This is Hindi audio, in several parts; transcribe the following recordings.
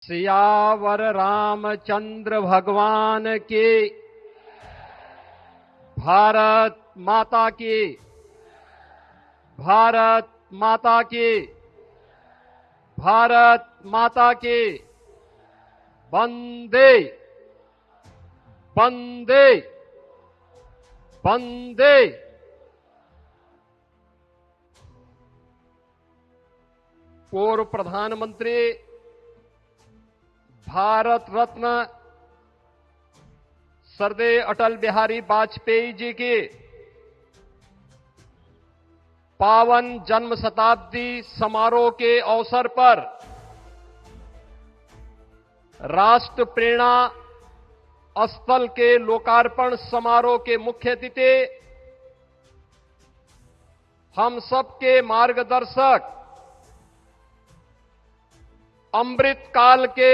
सियावर रामचंद्र भगवान की। भारत माता की। भारत माता की। भारत माता की। वंदे वंदे वंदे। पूर्व प्रधानमंत्री भारत रत्न श्रद्धेय अटल बिहारी वाजपेयी जी की पावन जन्म शताब्दी समारोह के अवसर पर राष्ट्र प्रेरणा स्थल के लोकार्पण समारोह के मुख्य अतिथि, हम सबके मार्गदर्शक, अमृत काल के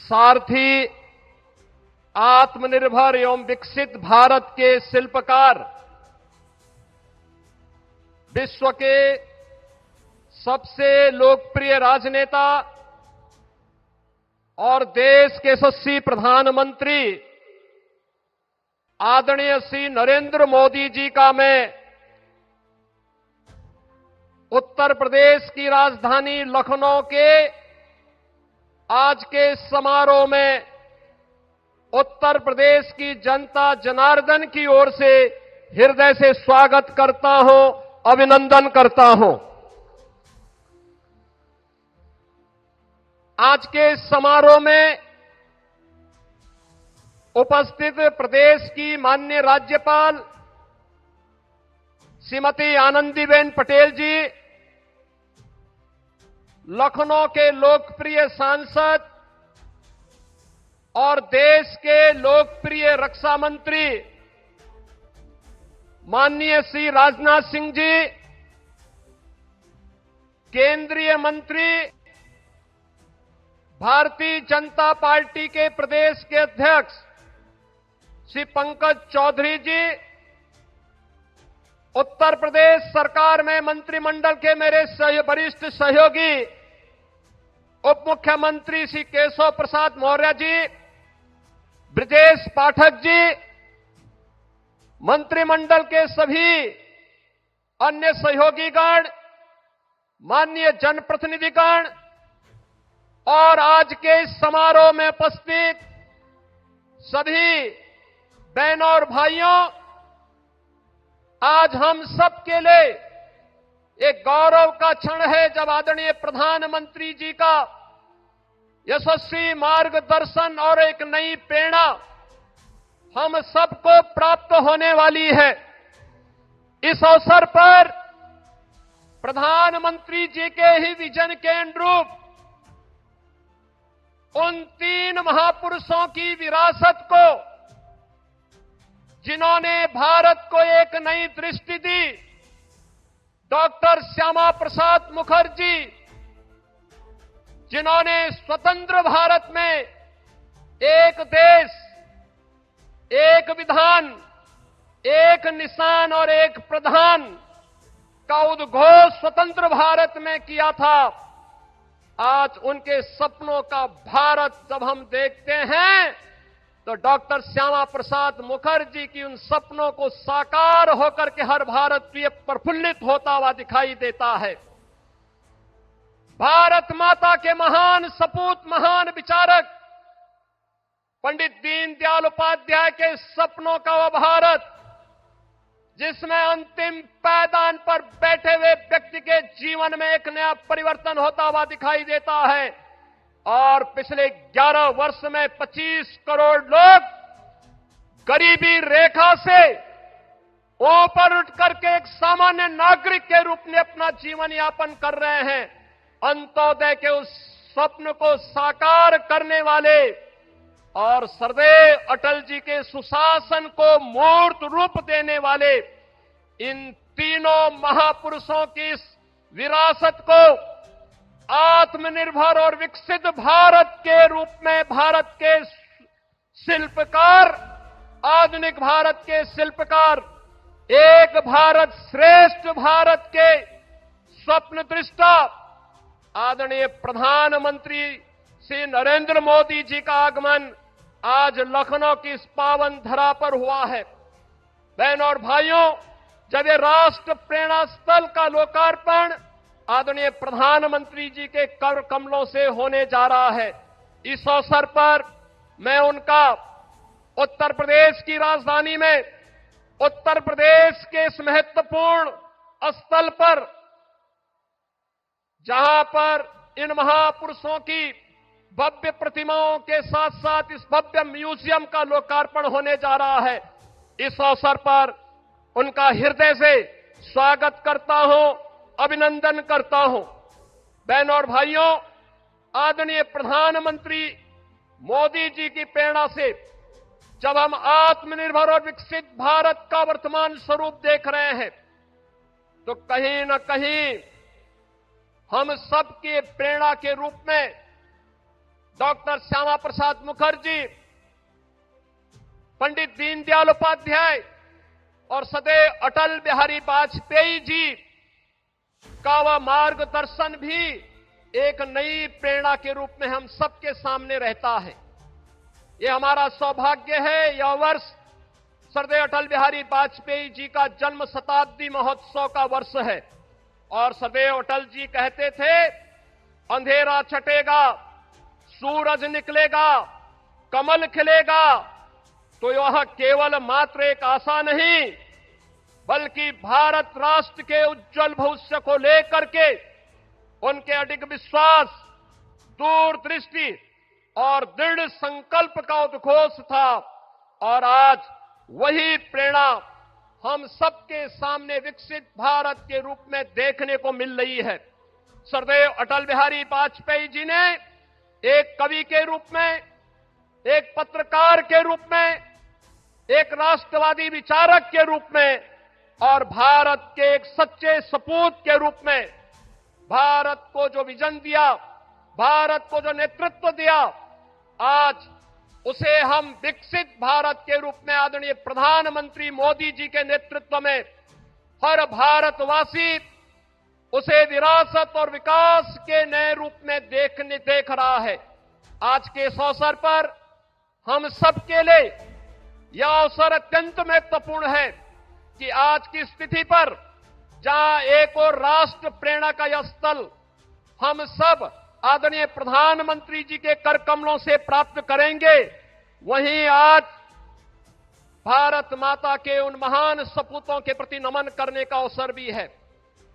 सारथी, आत्मनिर्भर एवं विकसित भारत के शिल्पकार, विश्व के सबसे लोकप्रिय राजनेता और देश के यशस्वी प्रधानमंत्री आदरणीय श्री नरेंद्र मोदी जी का मैं उत्तर प्रदेश की राजधानी लखनऊ के आज के समारोह में उत्तर प्रदेश की जनता जनार्दन की ओर से हृदय से स्वागत करता हूं, अभिनंदन करता हूं। आज के समारोह में उपस्थित प्रदेश की माननीय राज्यपाल श्रीमती आनंदीबेन पटेल जी, लखनऊ के लोकप्रिय सांसद और देश के लोकप्रिय रक्षा मंत्री माननीय श्री राजनाथ सिंह जी, केंद्रीय मंत्री, भारतीय जनता पार्टी के प्रदेश के अध्यक्ष श्री पंकज चौधरी जी, उत्तर प्रदेश सरकार में मंत्रिमंडल के मेरे वरिष्ठ सहयोगी उप मुख्यमंत्री श्री केशव प्रसाद मौर्य जी, ब्रजेश पाठक जी, मंत्रिमंडल के सभी अन्य सहयोगीगण, माननीय जनप्रतिनिधिगण और आज के इस समारोह में उपस्थित सभी बहनों और भाइयों, आज हम सबके लिए एक गौरव का क्षण है जब आदरणीय प्रधानमंत्री जी का यशस्वी मार्गदर्शन और एक नई प्रेरणा हम सबको प्राप्त होने वाली है। इस अवसर पर प्रधानमंत्री जी के ही विजन के अनुरूप उन तीन महापुरुषों की विरासत को, जिन्होंने भारत को एक नई दृष्टि दी, डॉक्टर श्यामा प्रसाद मुखर्जी, जिन्होंने स्वतंत्र भारत में एक देश, एक विधान, एक निशान और एक प्रधान का उद्घोष स्वतंत्र भारत में किया था। आज उनके सपनों का भारत जब हम देखते हैं तो डॉक्टर श्यामा प्रसाद मुखर्जी की उन सपनों को साकार होकर के हर भारतीय प्रफुल्लित होता हुआ दिखाई देता है। भारत माता के महान सपूत, महान विचारक पंडित दीनदयाल उपाध्याय के सपनों का वह भारत जिसमें अंतिम पायदान पर बैठे हुए व्यक्ति के जीवन में एक नया परिवर्तन होता हुआ दिखाई देता है। और पिछले 11 वर्ष में 25 करोड़ लोग गरीबी रेखा से ऊपर उठ करके एक सामान्य नागरिक के रूप में अपना जीवन यापन कर रहे हैं। अंत्योदय के उस स्वप्न को साकार करने वाले और श्रद्धेय अटल जी के सुशासन को मूर्त रूप देने वाले इन तीनों महापुरुषों की इस विरासत को आत्मनिर्भर और विकसित भारत के रूप में भारत के शिल्पकार, आधुनिक भारत के शिल्पकार, एक भारत श्रेष्ठ भारत के स्वप्न दृष्टा आदरणीय प्रधानमंत्री श्री नरेंद्र मोदी जी का आगमन आज लखनऊ की इस पावन धरा पर हुआ है। बहनों और भाइयों, जब ये राष्ट्र प्रेरणा स्थल का लोकार्पण आदरणीय प्रधानमंत्री जी के कर कमलों से होने जा रहा है, इस अवसर पर मैं उनका उत्तर प्रदेश की राजधानी में उत्तर प्रदेश के इस महत्वपूर्ण स्थल पर, जहां पर इन महापुरुषों की भव्य प्रतिमाओं के साथ साथ इस भव्य म्यूजियम का लोकार्पण होने जा रहा है, इस अवसर पर उनका हृदय से स्वागत करता हूं, अभिनंदन करता हूं। बहनों और भाइयों, आदरणीय प्रधानमंत्री मोदी जी की प्रेरणा से जब हम आत्मनिर्भर और विकसित भारत का वर्तमान स्वरूप देख रहे हैं, तो कहीं न कहीं हम सबके प्रेरणा के रूप में डॉक्टर श्यामा प्रसाद मुखर्जी, पंडित दीनदयाल उपाध्याय और सदैव अटल बिहारी वाजपेयी जी का वह मार्गदर्शन भी एक नई प्रेरणा के रूप में हम सबके सामने रहता है। ये हमारा सौभाग्य है, यह वर्ष सरदेव अटल बिहारी वाजपेयी जी का जन्म शताब्दी महोत्सव का वर्ष है और सदैव अटल जी कहते थे, अंधेरा छटेगा, सूरज निकलेगा, कमल खिलेगा, तो यह केवल मात्र एक आशा नहीं, बल्कि भारत राष्ट्र के उज्जवल भविष्य को लेकर के उनके अडिग विश्वास, दूरदृष्टि और दृढ़ संकल्प का उद्घोष था। और आज वही प्रेरणा हम सबके सामने विकसित भारत के रूप में देखने को मिल रही है। सरदेव अटल बिहारी वाजपेयी जी ने एक कवि के रूप में, एक पत्रकार के रूप में, एक राष्ट्रवादी विचारक के रूप में और भारत के एक सच्चे सपूत के रूप में भारत को जो विजन दिया, भारत को जो नेतृत्व दिया, आज उसे हम विकसित भारत के रूप में आदरणीय प्रधानमंत्री मोदी जी के नेतृत्व में हर भारतवासी उसे विरासत और विकास के नए रूप में देख रहा है। आज के इस अवसर पर हम सबके लिए यह अवसर अत्यंत महत्वपूर्ण है कि आज की स्थिति पर जहां एक और राष्ट्र प्रेरणा का यह स्थल हम सब आदरणीय प्रधानमंत्री जी के कर कमलों से प्राप्त करेंगे, वहीं आज भारत माता के उन महान सपूतों के प्रति नमन करने का अवसर भी है।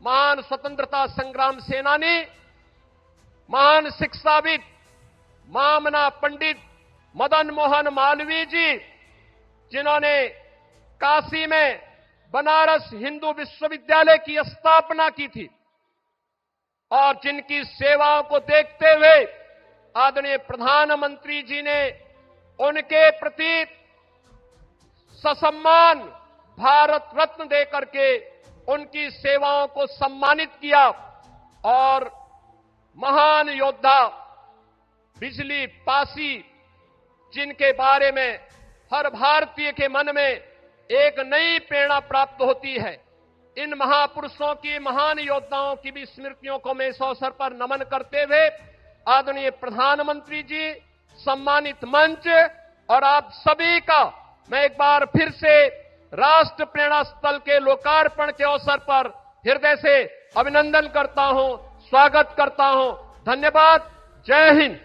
महान स्वतंत्रता संग्राम सेनानी, महान शिक्षाविद, मामना पंडित मदन मोहन मालवीय जी, जिन्होंने काशी में बनारस हिंदू विश्वविद्यालय की स्थापना की थी और जिनकी सेवाओं को देखते हुए आदरणीय प्रधानमंत्री जी ने उनके प्रति ससम्मान भारत रत्न देकर के उनकी सेवाओं को सम्मानित किया। और महान योद्धा बिजली पासी, जिनके बारे में हर भारतीय के मन में एक नई प्रेरणा प्राप्त होती है, इन महापुरुषों की, महान योद्धाओं की भी स्मृतियों को मैं इस अवसर पर नमन करते हुए आदरणीय प्रधानमंत्री जी, सम्मानित मंच और आप सभी का मैं एक बार फिर से राष्ट्र प्रेरणा स्थल के लोकार्पण के अवसर पर हृदय से अभिनंदन करता हूं, स्वागत करता हूं। धन्यवाद। जय हिंद।